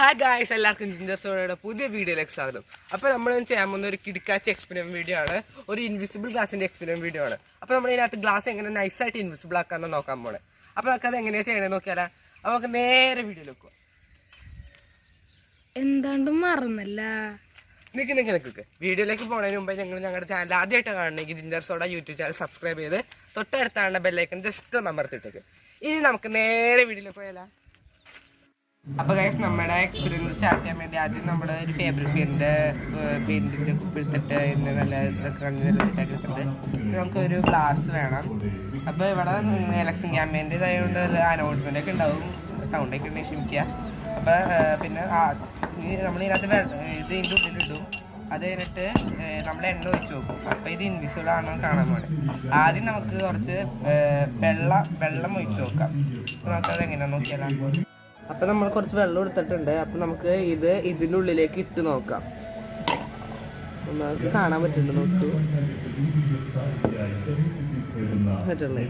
Hi guys, എല്ലാവർക്കും ginger സോഡയുടെ പുതിയ വീഡിയോയിലേക്ക് സ്വാഗതം. അപ്പോൾ നമ്മൾ ചെയ്യാൻ പോകുന്ന ഒരു കിടക്കാച്ച എക്സ്പെരിമെൻറ്റ് വീഡിയോ ആണ്. ഒരു ഇൻവിസിബിൾ ഗ്ലാസിൻ്റെ എക്സ്പെരിമെൻറ്റ് വീഡിയോ ആണ്. അപ്പോൾ നമ്മൾ ഇതിനകത്ത് ഗ്ലാസ് എങ്ങനെ നൈസായിട്ട് ഇൻവിസിബിൾ ആക്കാമെന്ന് നോക്കാൻ പോണേ. അപ്പോൾ നമുക്കത് എങ്ങനെയാണ് ചെയ്യണമെന്ന് നോക്കിയാലോ. അപ്പോൾ നമുക്ക് നേരെ വീഡിയോയിലേക്ക് പോകാം. എന്താണ്ടും മറന്നല്ല. നിൽക്ക് വീഡിയോയിലേക്ക് പോകുന്നതിന് മുമ്പേ ഞങ്ങളുടെ ചാനൽ ആദ്യമായിട്ട് കാണണമെങ്കിൽ ginger soda YouTube channel subscribe ചെയ്ത് തൊട്ടടുത്താണ് ബെല്ലൈക്കൺ ജസ്റ്റ് ഒന്ന് അമർത്തിട്ടേക്ക്. ഇനി നമുക്ക് നേരെ വീഡിയോയിലേക്ക് പോയാലോ. അപ്പോൾ ഗൈസ്, നമ്മുടെ എക്സ്പീരിയൻസ് സ്റ്റാർട്ട് ചെയ്യാൻ വേണ്ടി ആദ്യം നമ്മുടെ ഒരു ഫേവറേറ്റ് പെയിൻറ്റിൻ്റെ കുപ്പിട്ടിട്ട് ഇതിൻ്റെ നല്ല ഇതൊക്കെ കണ്ട് നല്ല സെറ്റാക്കി എടുത്തിട്ട് നമുക്കൊരു ഗ്ലാസ് വേണം. അപ്പോൾ ഇവിടെ ഇലക്ഷൻ ക്യാമ്പയിൻ്റെ ഇതായതുകൊണ്ട് അനൗൺസ്മെൻ്റ് ഒക്കെ ഉണ്ടാവും, സൗണ്ടൊക്കെ ഉണ്ടെങ്കിൽ ക്ഷമിക്കുക. അപ്പോൾ പിന്നെ നമ്മളിതിനകത്ത് ഇത് ഇതിൻ്റെ ഉള്ളിലിടും. അത് കഴിഞ്ഞിട്ട് നമ്മൾ എണ്ണ ഒഴിച്ച് നോക്കും. അപ്പോൾ ഇത് ഇൻവിസിബിൾ ആണോ കാണാൻ പോണേ. ആദ്യം നമുക്ക് കുറച്ച് വെള്ളം ഒഴിച്ച് നോക്കാം. നമുക്കത് എങ്ങനെയാണെന്ന് നോക്കിയാലോ. അപ്പോൾ നമ്മൾ കുറച്ച് വെള്ളം എടുത്തിട്ടുണ്ട്. അപ്പോൾ നമുക്ക് ഇത് ഇതിൻ്റെ ഉള്ളിലേക്ക് ഇട്ട് നോക്കാം. നമുക്ക് കാണാൻ പറ്റുന്നുണ്ട്, നോക്കൂ പറ്റുള്ളേ.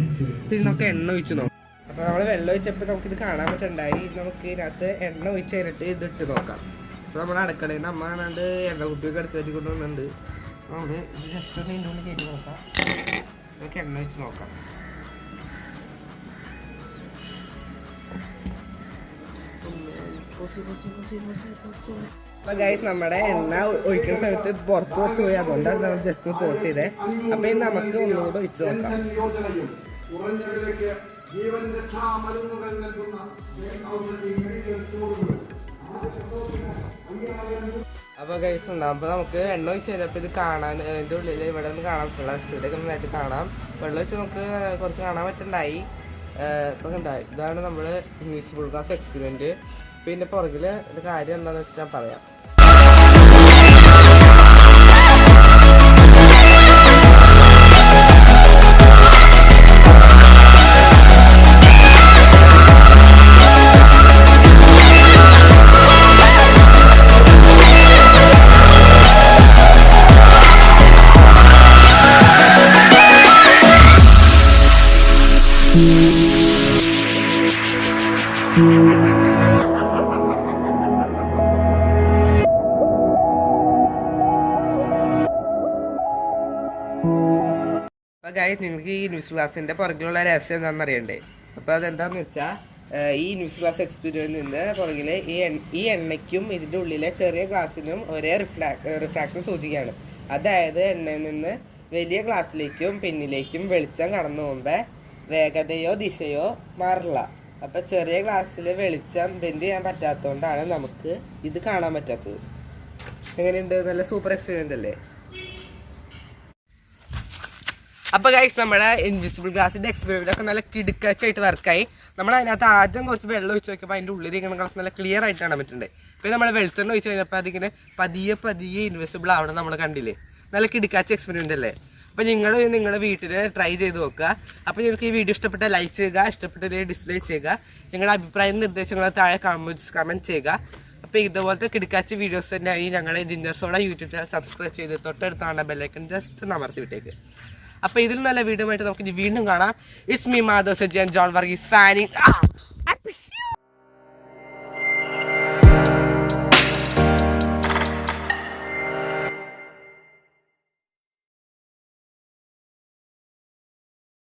പിന്നെ നമുക്ക് എണ്ണ ഒഴിച്ച് നോക്കാം. അപ്പോൾ നമ്മൾ വെള്ളം ഒഴിച്ചപ്പോൾ നമുക്കിത് കാണാൻ പറ്റുന്നുണ്ടായി. നമുക്ക് ഇതിനകത്ത് എണ്ണ ഒഴിച്ച് കഴിഞ്ഞിട്ട് ഇത് ഇട്ട് നോക്കാം. അപ്പോൾ നമ്മുടെ അടുക്കളയിൽ നിന്ന് അമ്മ കാണാണ്ട് എണ്ണ കുപ്പിയൊക്കെ അടിച്ച് പറ്റി കൊണ്ടുവന്നുണ്ട്. നമ്മൾ ജസ്റ്റ് ഒന്ന് ഇതിൻ്റെ ഉള്ളിൽ കയറ്റി നോക്കാം. നമുക്ക് എണ്ണ ഒഴിച്ച് നോക്കാം. അപ്പോൾ ഗൈസ്, നമ്മുടെ എണ്ണ ഒഴിക്കുന്ന സമയത്ത് പുറത്ത് വെച്ച് പോയി, അതുകൊണ്ടാണ് നമ്മൾ ജസ്റ്റ് പോസ് ചെയ്തത്. അപ്പോൾ ഇത് നമുക്ക് ഒന്നുകൂടെ ഒഴിച്ച് നോക്കാം. അപ്പോൾ ഗൈസ് ഉണ്ടാകും. അപ്പോൾ നമുക്ക് എണ്ണ ഒഴിച്ച് കഴിഞ്ഞപ്പോൾ ഇത് കാണാൻ അതിൻ്റെ ഉള്ളിൽ ഇവിടെ നിന്ന് കാണാൻ പറ്റില്ല. ഇവിടെയൊക്കെ നന്നായിട്ട് കാണാം. വെള്ളം ഒഴിച്ച് നമുക്ക് കുറച്ച് കാണാൻ പറ്റുന്നുണ്ടായി. ഇപ്പം ഉണ്ടായി. ഇതാണ് നമ്മൾ ഇൻവിസിബിൾ ഗ്ലാസ് എക്സ്പെരിമെൻറ്റ്. പിന്നെ പുറകിൽ ഒരു കാര്യം എന്താണെന്ന് വെച്ചാൽ ഞാൻ പറയാം. അപ്പോൾ ഗൈസ്, നിങ്ങൾക്ക് ഈ ഇൻവിസിബിൾ ഗ്ലാസിൻ്റെ പുറകിലുള്ള രഹസ്യം എന്താണെന്ന് അറിയണ്ടേ. അപ്പോൾ അതെന്താണെന്ന് വെച്ചാൽ, ഈ ഇൻവിസിബിൾ ഗ്ലാസ് എക്സ്പീരിയൻസിൽ നിന്ന് പുറകിൽ ഈ എണ്ണയ്ക്കും ഇതിൻ്റെ ഉള്ളിലെ ചെറിയ ഗ്ലാസ്സിനും ഒരേ റിഫ്രാക്ഷൻ സൂചിക്കുകയാണ്. അതായത് എണ്ണയിൽ നിന്ന് വലിയ ഗ്ലാസ്സിലേക്കും പിന്നിലേക്കും വെളിച്ചം കടന്നു പോകുമ്പോൾ വേഗതയോ ദിശയോ മാറില്ല. അപ്പോൾ ചെറിയ ഗ്ലാസ്സിൽ വെളിച്ചം ബെൻഡ് ചെയ്യാൻ പറ്റാത്തതുകൊണ്ടാണ് നമുക്ക് ഇത് കാണാൻ പറ്റാത്തത്. എങ്ങനെയുണ്ട്? നല്ല സൂപ്പർ എക്സ്പീരിയൻസ് അല്ലേ. അപ്പോൾ ഗൈസ്, നമ്മുടെ ഇൻവിസിബിൾ ഗ്ലാസിൻ്റെ എക്സ്പെരിമെൻ്റ് ഒക്കെ നല്ല കിടുക്കാച്ചായിട്ട് വർക്കായി. നമ്മൾ അതിനകത്ത് ആദ്യം കുറച്ച് വെള്ളം ഒഴിച്ച് നോക്കിയപ്പോൾ അതിൻ്റെ ഉള്ളിലിരിക്കുന്ന ഗ്ലാസ് നല്ല ക്ലിയർ ആയിട്ട് കാണാൻ പറ്റുന്നുണ്ട്. പിന്നെ നമ്മൾ വെളിച്ചെണ്ണ ഒഴിച്ച് കഴിഞ്ഞപ്പോൾ അതിങ്ങനെ പതിയെ ഇൻവിസിബിൾ ആവണം നമ്മൾ കണ്ടില്ലേ. നല്ല കിടുക്കാച്ച എക്സ്പെരിമെൻ്റ് അല്ലേ. അപ്പോൾ നിങ്ങളുടെ വീട്ടിൽ ട്രൈ ചെയ്ത് നോക്കുക. അപ്പോൾ നിങ്ങൾക്ക് ഈ വീഡിയോ ഇഷ്ടപ്പെട്ട ലൈക്ക് ചെയ്യുക, ഇഷ്ടപ്പെട്ടതിൽ ഡിസ്ലൈക്ക് ചെയ്യുക. നിങ്ങളുടെ അഭിപ്രായം നിർദ്ദേശങ്ങൾ താഴെ കമൻറ്റ് ചെയ്യുക. അപ്പോൾ ഇതുപോലത്തെ കിടുക്കാച്ച വീഡിയോസ് തന്നെ ഈ ഞങ്ങളുടെ ginger soda YouTube channel subscribe ചെയ്ത് തൊട്ടടുത്താണ് ബെല്ലൈക്കൺ ജസ്റ്റ് അമർത്തി വിട്ടേക്ക്. അപ്പോൾ ഇതിൽ നല്ല വീഡിയോ ആയിട്ട് നമുക്ക് വീണ്ടും കാണാം. It's me Madhav Sajiyan John Varghese signing out.